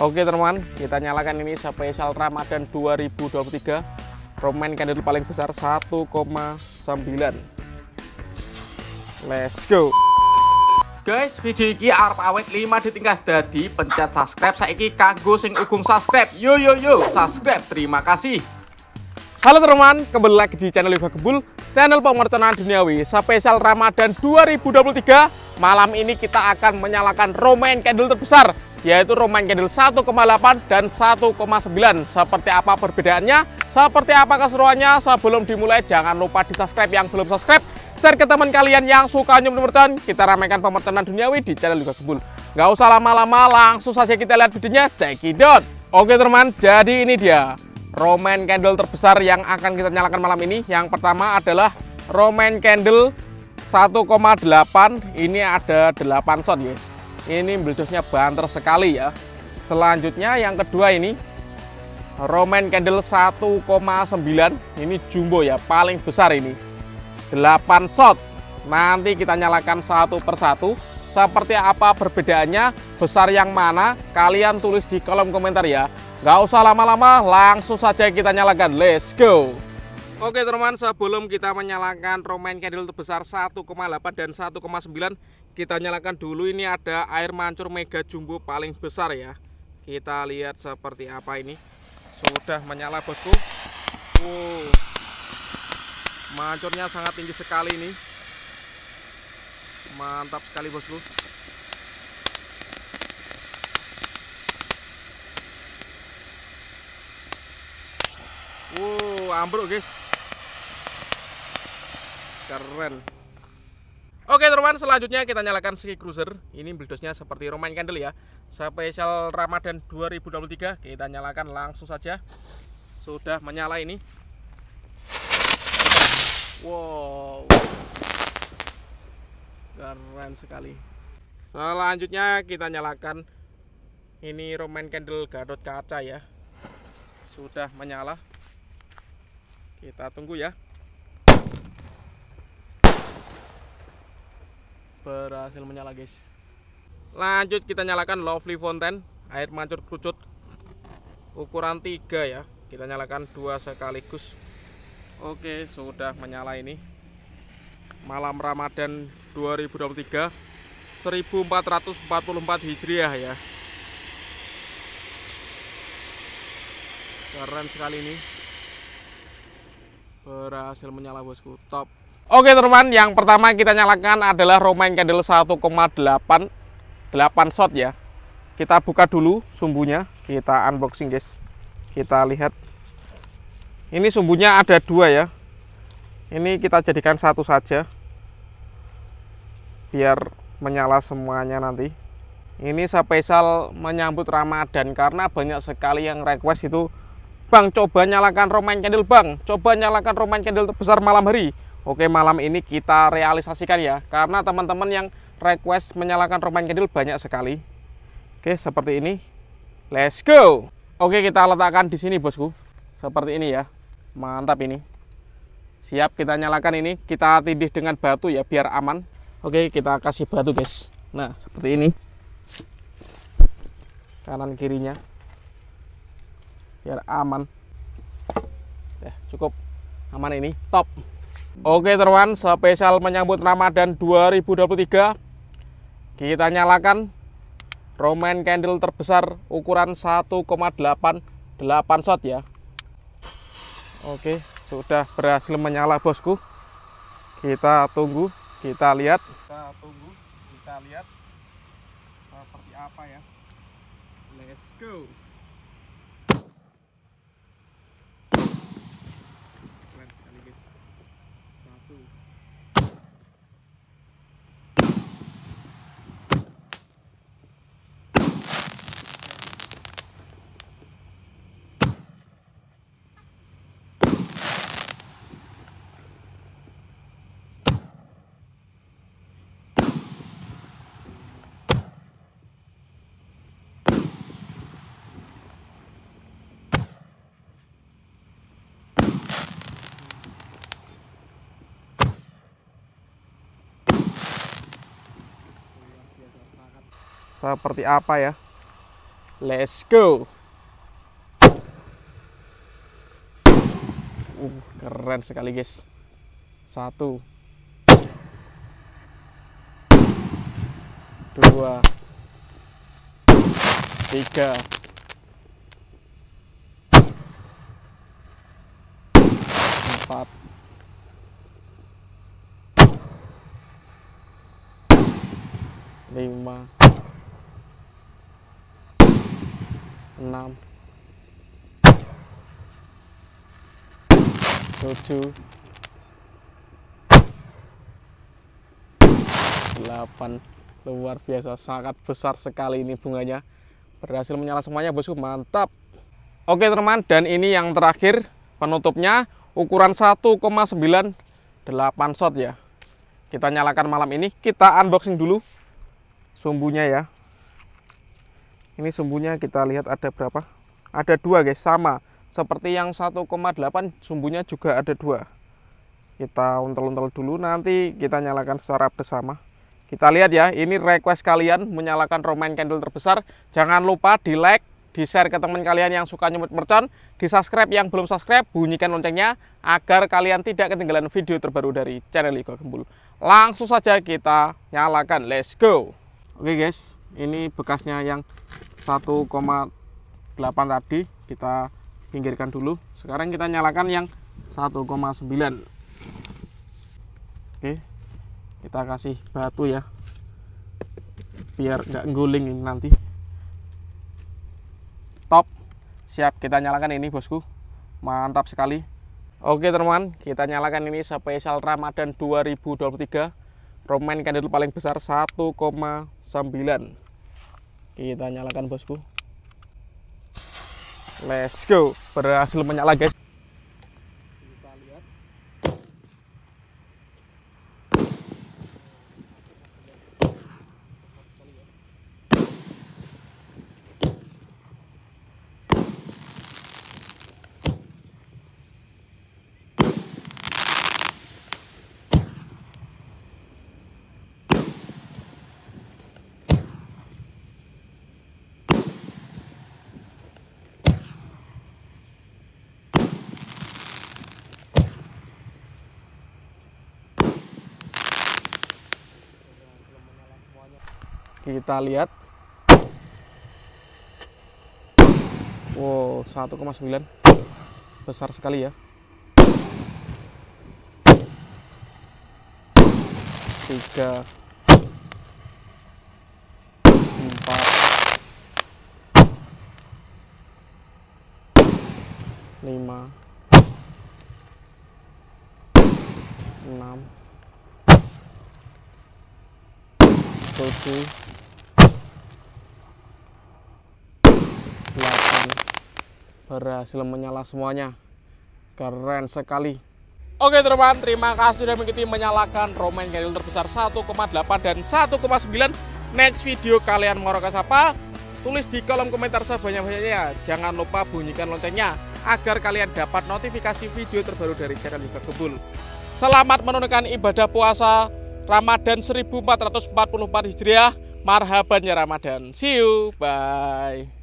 Oke teman, kita nyalakan ini spesial Ramadan 2023. Roman candle paling besar 1,9. Let's go. Guys, video ini arep awet 5 ditingkas dadi pencet subscribe saiki kanggo sing ugung subscribe. Yo subscribe. Terima kasih. Halo teman, kembali lagi di channel Yoga Gembul, channel pemertonaan duniawi spesial Ramadan 2023. Malam ini kita akan menyalakan Roman candle terbesar, yaitu Roman candle 1,8 dan 1,9. Seperti apa perbedaannya? Seperti apa keseruannya? Sebelum dimulai jangan lupa di subscribe yang belum subscribe, share ke teman kalian yang suka pemerton. Kita ramaikan pemertonan duniawi di channel Yoga Gembul. Gak usah lama-lama, langsung saja kita lihat videonya. Check it out. Oke teman, jadi ini dia Roman candle terbesar yang akan kita nyalakan malam ini. Yang pertama adalah Roman candle 1,8. Ini ada 8 shot guys. Ini meledosnya banter sekali ya. Selanjutnya yang kedua ini Roman candle 1,9. Ini jumbo ya, paling besar ini, 8 shot. Nanti kita nyalakan satu persatu. Seperti apa perbedaannya, besar yang mana, kalian tulis di kolom komentar ya. Gak usah lama-lama, langsung saja kita nyalakan. Let's go. Oke teman, sebelum kita menyalakan Roman candle terbesar 1,8 dan 1,9, kita nyalakan dulu. Ini ada air mancur mega jumbo paling besar ya. Kita lihat seperti apa ini. Sudah menyala bosku. Mancurnya sangat tinggi sekali ini. Mantap sekali bosku. Ambruk guys. Keren. Oke teman, selanjutnya kita nyalakan Sky Cruiser. Ini meledosnya seperti Roman candle ya. Spesial Ramadan 2023. Kita nyalakan langsung saja. Sudah menyala ini. Wow, keren sekali. Selanjutnya kita nyalakan ini Roman candle Gatot Kaca ya. Sudah menyala. Kita tunggu ya. Berhasil menyala guys. Lanjut kita nyalakan Lovely Fountain, air mancur kerucut ukuran 3 ya. Kita nyalakan 2 sekaligus. Oke, sudah menyala ini. Malam Ramadan 2023 1444 Hijriah ya. Keren sekali ini. Berhasil menyala bosku, top. Oke teman, yang pertama kita nyalakan adalah Roman candle 1,8 8 shot ya. Kita buka dulu sumbunya, kita unboxing guys. Kita lihat. Ini sumbunya ada 2 ya. Ini kita jadikan satu saja, biar menyala semuanya nanti. Ini spesial menyambut Ramadan karena banyak sekali yang request itu, Bang, coba nyalakan Roman candle Bang, coba nyalakan Roman candle terbesar malam hari. Oke, malam ini kita realisasikan ya, karena teman-teman yang request menyalakan Roman candle banyak sekali. Oke, seperti ini. Let's go. Oke, kita letakkan di sini bosku. Seperti ini ya. Mantap ini. Siap, kita nyalakan ini. Kita tindih dengan batu ya biar aman. Oke, kita kasih batu guys. Nah, seperti ini. Kanan kirinya. Biar aman. Ya, cukup aman ini. Top. Oke teman, spesial menyambut Ramadan 2023. Kita nyalakan Roman candle terbesar ukuran 1,8 8 shot ya. Oke, sudah berhasil menyala bosku. Kita tunggu, kita lihat. Kita lihat seperti apa ya. Let's go. Keren sekali guys. Satu. Seperti apa ya. Let's go. Keren sekali guys. 1 2 3 4 5 6 7 8. Luar biasa, sangat besar sekali ini bunganya. Berhasil menyala semuanya bosku, mantap. Oke teman, dan ini yang terakhir penutupnya, ukuran 1,98 shot ya. Kita nyalakan malam ini, kita unboxing dulu sumbunya ya. Ini sumbunya kita lihat ada berapa? Ada 2 guys, sama seperti yang 1,8, sumbunya juga ada 2. Kita untel-untel dulu, nanti kita nyalakan secara bersama. Kita lihat ya, ini request kalian menyalakan Romain candle terbesar. Jangan lupa di like, di share ke teman kalian yang suka nyumut mercon, di subscribe yang belum subscribe, bunyikan loncengnya agar kalian tidak ketinggalan video terbaru dari channel Igo Gembul. Langsung saja kita nyalakan, let's go. Oke guys, ini bekasnya yang 1,8 tadi kita pinggirkan dulu. Sekarang kita nyalakan yang 1,9. Oke, kita kasih batu ya biar nggak guling ini nanti. Top, siap, kita nyalakan ini bosku, mantap sekali. Oke teman, kita nyalakan ini spesial Ramadan 2023, Romain candle paling besar 1,9. Kita nyalakan bosku, let's go. Berhasil menyala guys. Kita lihat. Kita lihat. Wow, 1,9. Besar sekali ya. 3 4 5 6 7 8. Berhasil menyala semuanya, keren sekali. Oke teman, terima kasih sudah mengikuti menyalakan Romain candle terbesar 1,8 dan 1,9. Next video kalian mau request apa? Tulis di kolom komentar sebanyak-banyaknya. Jangan lupa bunyikan loncengnya agar kalian dapat notifikasi video terbaru dari channel Igo Gembul. Selamat menunaikan ibadah puasa Ramadan 1444 Hijriah. Marhaban ya Ramadan. See you, bye.